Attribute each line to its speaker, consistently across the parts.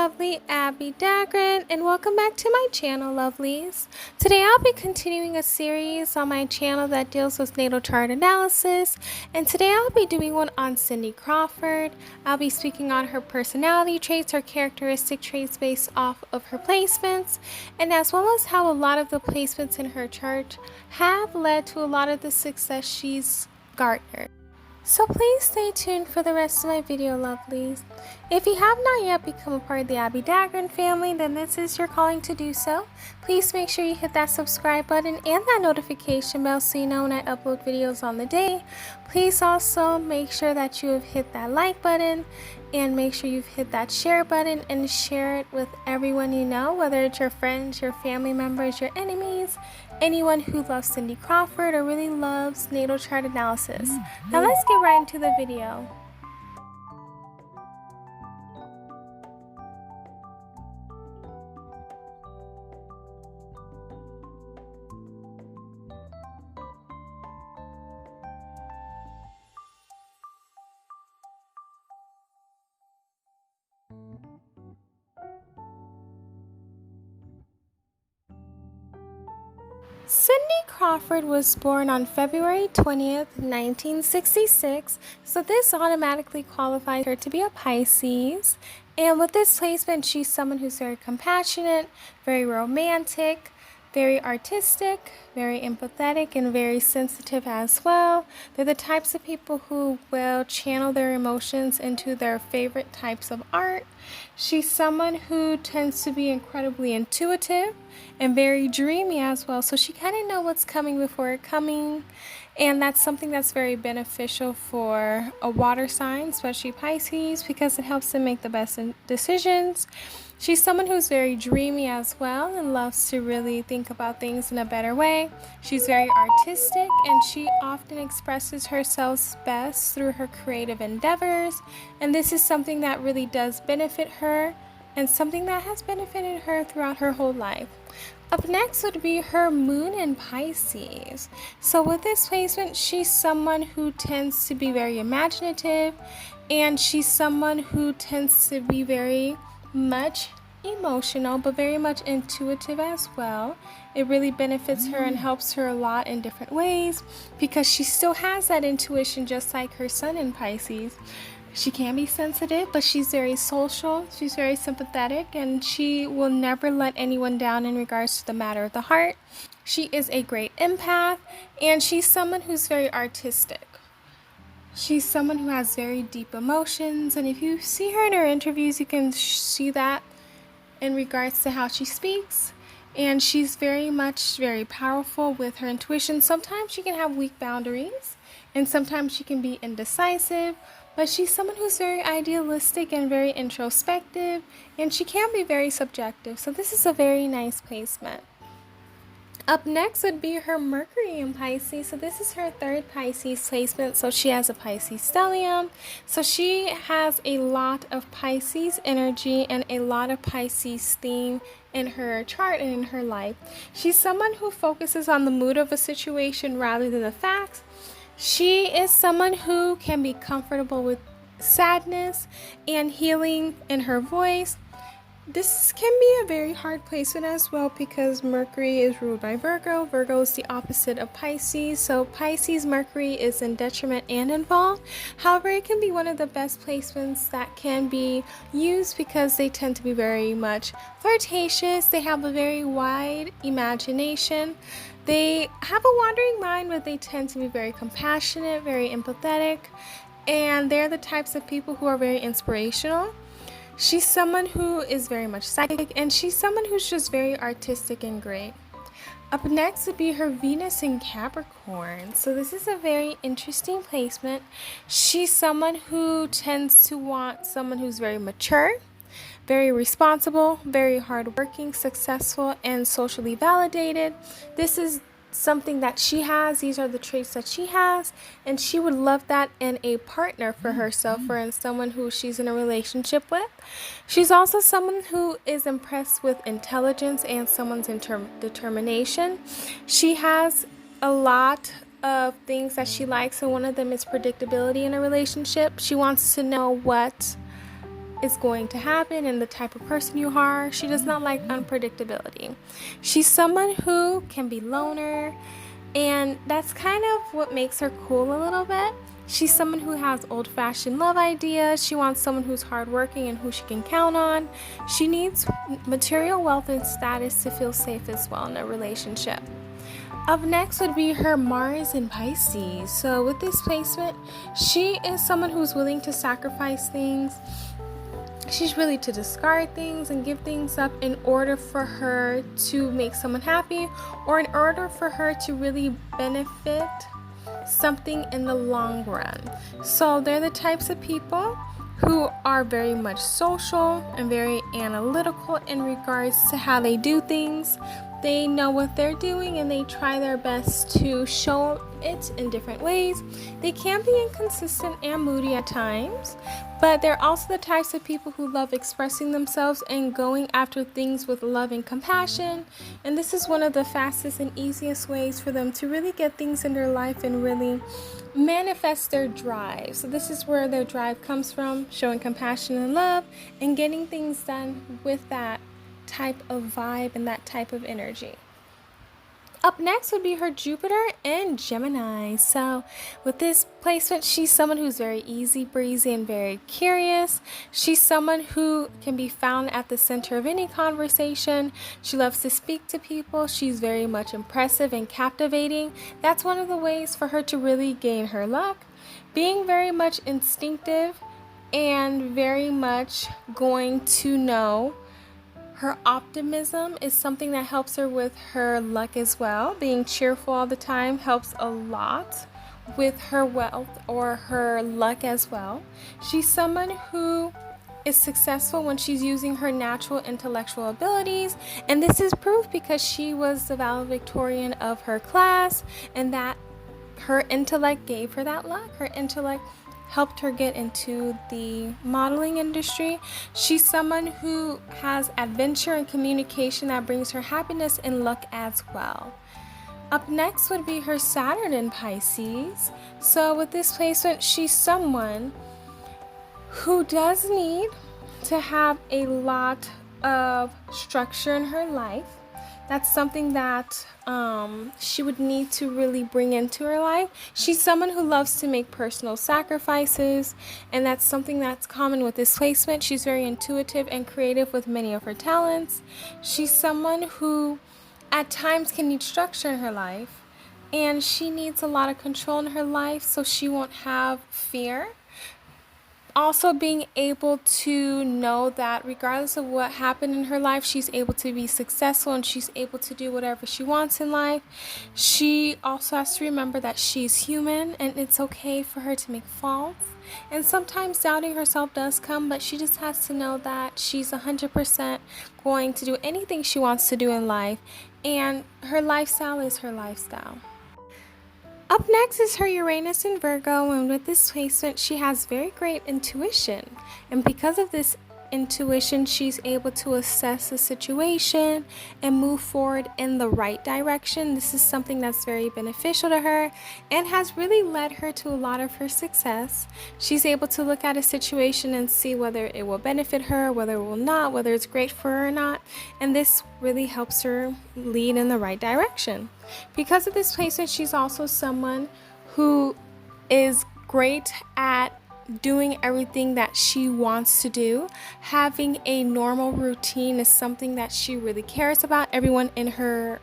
Speaker 1: lovely Abbie Dagrin, and welcome back to my channel, lovelies. Today I'll be continuing a series on my channel that deals with natal chart analysis, and today I'll be doing one on Cindy Crawford. I'll be speaking on her personality traits, her characteristic traits based off of her placements, and as well as how a lot of the placements in her chart have led to a lot of the success she's garnered. So please stay tuned for the rest of my video, lovelies. If you have not yet become a part of the Abbie Dagrin family, then this is your calling to do so. Please make sure you hit that subscribe button and that notification bell so you know when I upload videos on the day. Please also make sure that you have hit that like button and make sure you've hit that share button and share it with everyone you know, whether it's your friends, your family members, your enemies, anyone who loves Cindy Crawford or really loves natal chart analysis. Now let's get right into the video. Cindy Crawford was born on February 20th, 1966, so this automatically qualifies her to be a Pisces. And with this placement, she's someone who's very compassionate, very romantic, very artistic, very empathetic, and very sensitive as well. They're the types of people who will channel their emotions into their favorite types of art. She's someone who tends to be incredibly intuitive and very dreamy as well. So she kind of knows what's coming before it coming. And that's something that's very beneficial for a water sign, especially Pisces, because it helps them make the best decisions. She's someone who's very dreamy as well and loves to really think about things in a better way. She's very artistic and she often expresses herself best through her creative endeavors. And this is something that really does benefit her and something that has benefited her throughout her whole life. Up next would be her moon in Pisces. So with this placement, she's someone who tends to be very imaginative and she's someone who tends to be very much emotional but very much intuitive as well. It really benefits her and helps her a lot in different ways because she still has that intuition just like her sun in Pisces. She can be sensitive, but she's very social, she's very sympathetic, and she will never let anyone down in regards to the matter of the heart. She is a great empath, and she's someone who's very artistic. She's someone who has very deep emotions, and if you see her in her interviews, you can see that in regards to how she speaks. And she's very powerful with her intuition. Sometimes she can have weak boundaries, and sometimes she can be indecisive, but she's someone who's very idealistic and very introspective, and she can be very subjective. So this is a very nice placement. Up next would be her Mercury in Pisces. So this is her third Pisces placement. So she has a Pisces stellium. So she has a lot of Pisces energy and a lot of Pisces theme in her chart and in her life. She's someone who focuses on the mood of a situation rather than the facts. She is someone who can be comfortable with sadness and healing in her voice. This can be a very hard placement as well because Mercury is ruled by Virgo. Virgo is the opposite of Pisces, so Pisces Mercury is in detriment and involved. However, it can be one of the best placements that can be used because they tend to be very much flirtatious. They have a very wide imagination. They have a wandering mind, but they tend to be very compassionate, very empathetic, and they're the types of people who are very inspirational. She's someone who is very much psychic, and she's someone who's just very artistic and great. Up next would be her Venus in Capricorn. So this is a very interesting placement. She's someone who tends to want someone who's very mature, very responsible, very hardworking, successful, and socially validated. This is something that she has. These are the traits that she has, and she would love that in a partner for herself or in someone who she's in a relationship with. She's also someone who is impressed with intelligence and someone's determination. She has a lot of things that she likes, and one of them is predictability in a relationship. She wants to know what is going to happen and the type of person you are. She does not like unpredictability. She's someone who can be loner, and that's kind of what makes her cool a little bit. She's someone who has old-fashioned love ideas. She wants someone who's hardworking and who she can count on. She needs material wealth and status to feel safe as well in a relationship. Up next would be her Mars in Pisces. So with this placement, she is someone who's willing to sacrifice things. She's really to discard things and give things up in order for her to make someone happy, or in order for her to really benefit something in the long run. So they're the types of people who are very much social and very analytical in regards to how they do things. They know what they're doing and they try their best to show it in different ways. They can be inconsistent and moody at times, but they're also the types of people who love expressing themselves and going after things with love and compassion. And this is one of the fastest and easiest ways for them to really get things in their life and really manifest their drive. So this is where their drive comes from, showing compassion and love and getting things done with that type of vibe and that type of energy. Up next would be her Jupiter in Gemini. So with this placement, she's someone who's very easy breezy and very curious. She's someone who can be found at the center of any conversation. She loves to speak to people. She's very much impressive and captivating. That's one of the ways for her to really gain her luck. Being very much instinctive and very much going to know her optimism is something that helps her with her luck as well. Being cheerful all the time helps a lot with her wealth or her luck as well. She's someone who is successful when she's using her natural intellectual abilities, and this is proof because she was the valedictorian of her class, and that her intellect gave her that luck. Her intellect helped her get into the modeling industry. She's someone who has adventure and communication that brings her happiness and luck as well. Up next would be her Saturn in Pisces. So with this placement, she's someone who does need to have a lot of structure in her life. That's something that she would need to really bring into her life. She's someone who loves to make personal sacrifices, and that's something that's common with this placement. She's very intuitive and creative with many of her talents. She's someone who at times can need structure in her life, and she needs a lot of control in her life so she won't have fear. Also being able to know that regardless of what happened in her life, she's able to be successful and she's able to do whatever she wants in life. She also has to remember that she's human and it's okay for her to make faults. And sometimes doubting herself does come, but she just has to know that she's 100% going to do anything she wants to do in life, and her lifestyle is her lifestyle. Up next is her Uranus in Virgo, and with this placement, she has very great intuition. And because of this intuition, she's able to assess the situation and move forward in the right direction. This is something that's very beneficial to her and has really led her to a lot of her success. She's able to look at a situation and see whether it will benefit her, whether it will not, whether it's great for her or not. And this really helps her lead in the right direction. Because of this placement, she's also someone who is great at doing everything that she wants to do. Having a normal routine is something that she really cares about. Everyone in her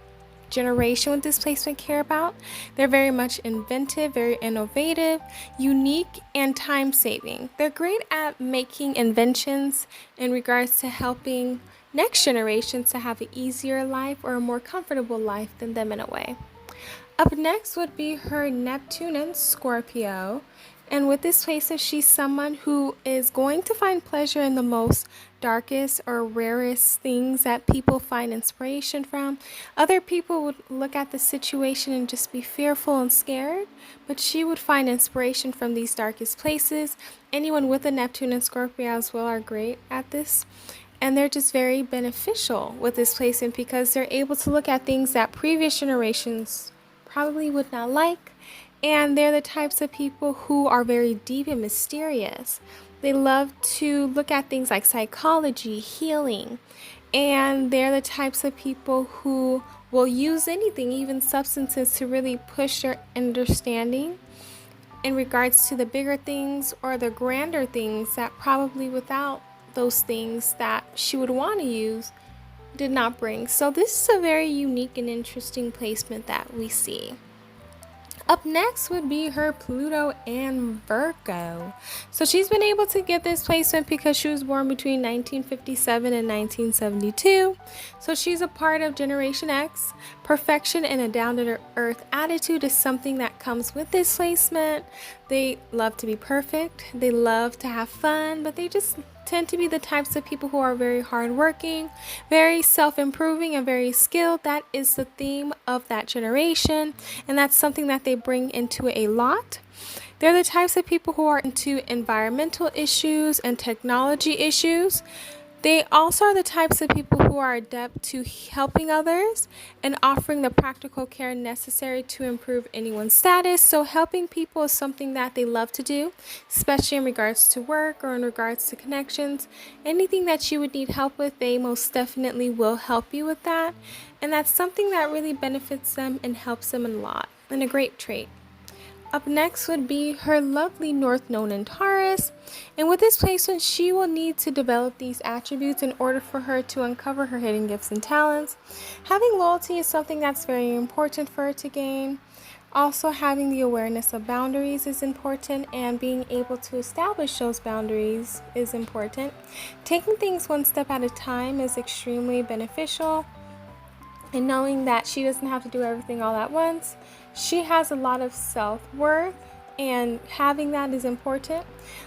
Speaker 1: generation with this placement care about. They're very much inventive, very innovative, unique, and time-saving. They're great at making inventions in regards to helping next generations to have an easier life or a more comfortable life than them in a way. Up next would be her Neptune in Scorpio. And with this placement, she's someone who is going to find pleasure in the most darkest or rarest things that people find inspiration from. Other people would look at the situation and just be fearful and scared, but she would find inspiration from these darkest places. Anyone with a Neptune and Scorpio as well are great at this. And they're just very beneficial with this placement because they're able to look at things that previous generations probably would not like. And they're the types of people who are very deep and mysterious. They love to look at things like psychology, healing, and they're the types of people who will use anything, even substances, to really push their understanding in regards to the bigger things or the grander things that probably without those things that she would want to use did not bring. So this is a very unique and interesting placement that we see. Up next would be her Pluto and Virgo. So she's been able to get this placement because she was born between 1957 and 1972. So she's a part of Generation X. Perfection and a down-to-earth attitude is something that comes with this placement. They love to be perfect. They love to have fun, but they just tend to be the types of people who are very hardworking, very self-improving, and very skilled. That is the theme of that generation, and that's something that they bring into a lot. They're the types of people who are into environmental issues and technology issues. They also are the types of people who are adept to helping others and offering the practical care necessary to improve anyone's status. So helping people is something that they love to do, especially in regards to work or in regards to connections. Anything that you would need help with, they most definitely will help you with that. And that's something that really benefits them and helps them a lot, and a great trait. Up next would be her lovely North Node in Taurus. And with this placement, she will need to develop these attributes in order for her to uncover her hidden gifts and talents. Having loyalty is something that's very important for her to gain. Also, having the awareness of boundaries is important, and being able to establish those boundaries is important. Taking things one step at a time is extremely beneficial. And knowing that she doesn't have to do everything all at once. She has a lot of self-worth, and having that is important.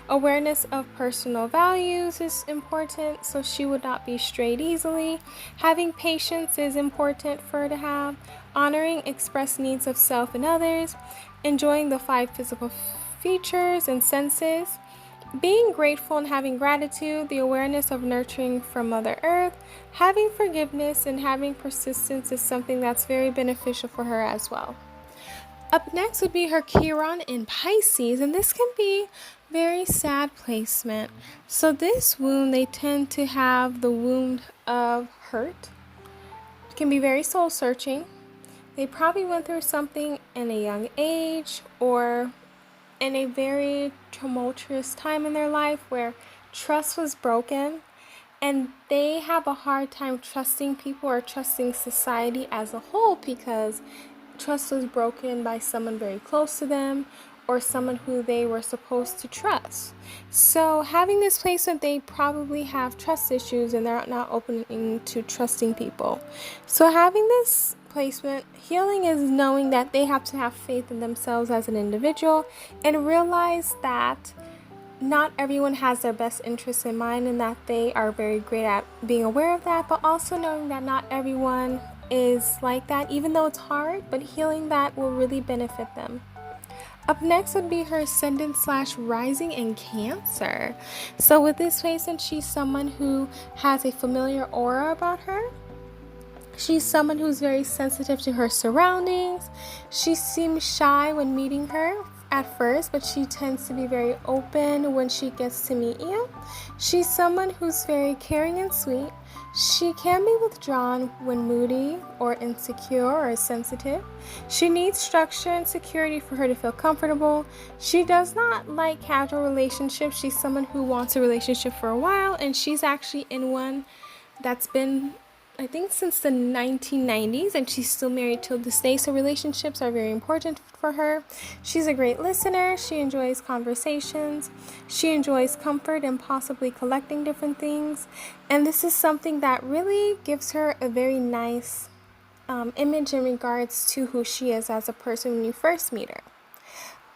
Speaker 1: Awareness of personal values is important, so she would not be strayed easily. Having patience is important for her to have. Honoring expressed needs of self and others. Enjoying the 5 physical features and senses. Being grateful and having gratitude, the awareness of nurturing from Mother Earth, having forgiveness and having persistence is something that's very beneficial for her as well. Up next would be her Chiron in Pisces, and this can be very sad placement. So this wound, they tend to have the wound of hurt. It can be very soul searching. They probably went through something in a young age or in a very tumultuous time in their life where trust was broken, and they have a hard time trusting people or trusting society as a whole because trust was broken by someone very close to them or someone who they were supposed to trust. So having this placement, they probably have trust issues and they're not opening to trusting people. So having this placement, healing is knowing that they have to have faith in themselves as an individual and realize that not everyone has their best interests in mind, and that they are very great at being aware of that, but also knowing that not everyone is like that, even though it's hard, but healing that will really benefit them. Up next would be her ascendant/rising in Cancer. So with this placement, she's someone who has a familiar aura about her. She's someone who's very sensitive to her surroundings. She seems shy when meeting her at first, but she tends to be very open when she gets to meet you. She's someone who's very caring and sweet. She can be withdrawn when moody or insecure or sensitive. She needs structure and security for her to feel comfortable. She does not like casual relationships. She's someone who wants a relationship for a while, and she's actually in one that's been, I think, since the 1990s, and she's still married till this day, so relationships are very important for her. She's a great listener. She enjoys conversations. She enjoys comfort and possibly collecting different things, and this is something that really gives her a very nice image in regards to who she is as a person when you first meet her.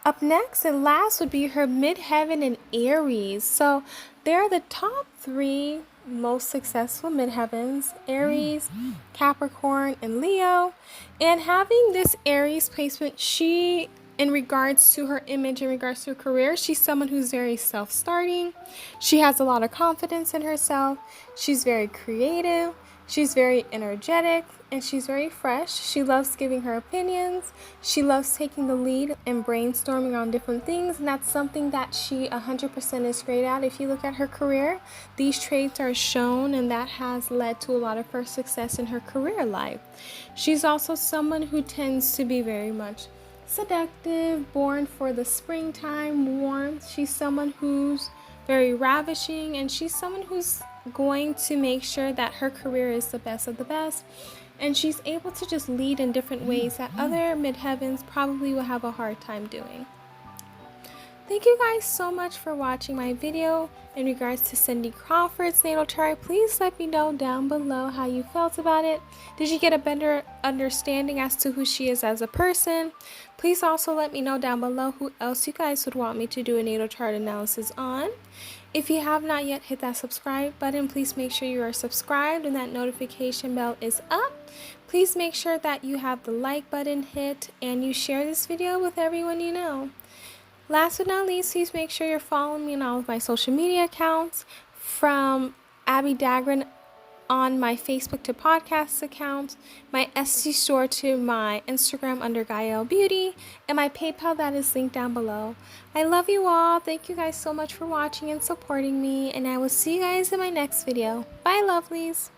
Speaker 1: Up next and last would be her midheaven in Aries. So they're the top 3 most successful midheavens: Aries, Capricorn, and Leo. And having this Aries placement, she, in regards to her image, in regards to her career, she's someone who's very self-starting. She has a lot of confidence in herself. She's very creative. She's very energetic and she's very fresh. She loves giving her opinions. She loves taking the lead and brainstorming on different things, and that's something that she 100% is great at. If you look at her career, these traits are shown, and that has led to a lot of her success in her career life. She's also someone who tends to be very much seductive, born for the springtime warmth. She's someone who's very ravishing, and she's someone who's going to make sure that her career is the best of the best, and she's able to just lead in different ways that other midheavens probably will have a hard time doing. Thank you guys so much for watching my video in regards to Cindy Crawford's natal chart. Please let me know down below how you felt about it. Did you get a better understanding as to who she is as a person? Please also let me know down below who else you guys would want me to do a natal chart analysis on. If you have not yet hit that subscribe button, please make sure you are subscribed and that notification bell is up. Please make sure that you have the like button hit and you share this video with everyone you know. Last but not least, please make sure you're following me on all of my social media accounts, from Abbie Dagrin on my Facebook to podcast account, my Etsy store to my Instagram under Gael Beauty, and my PayPal that is linked down below. I love you all. Thank you guys so much for watching and supporting me, and I will see you guys in my next video. Bye, lovelies.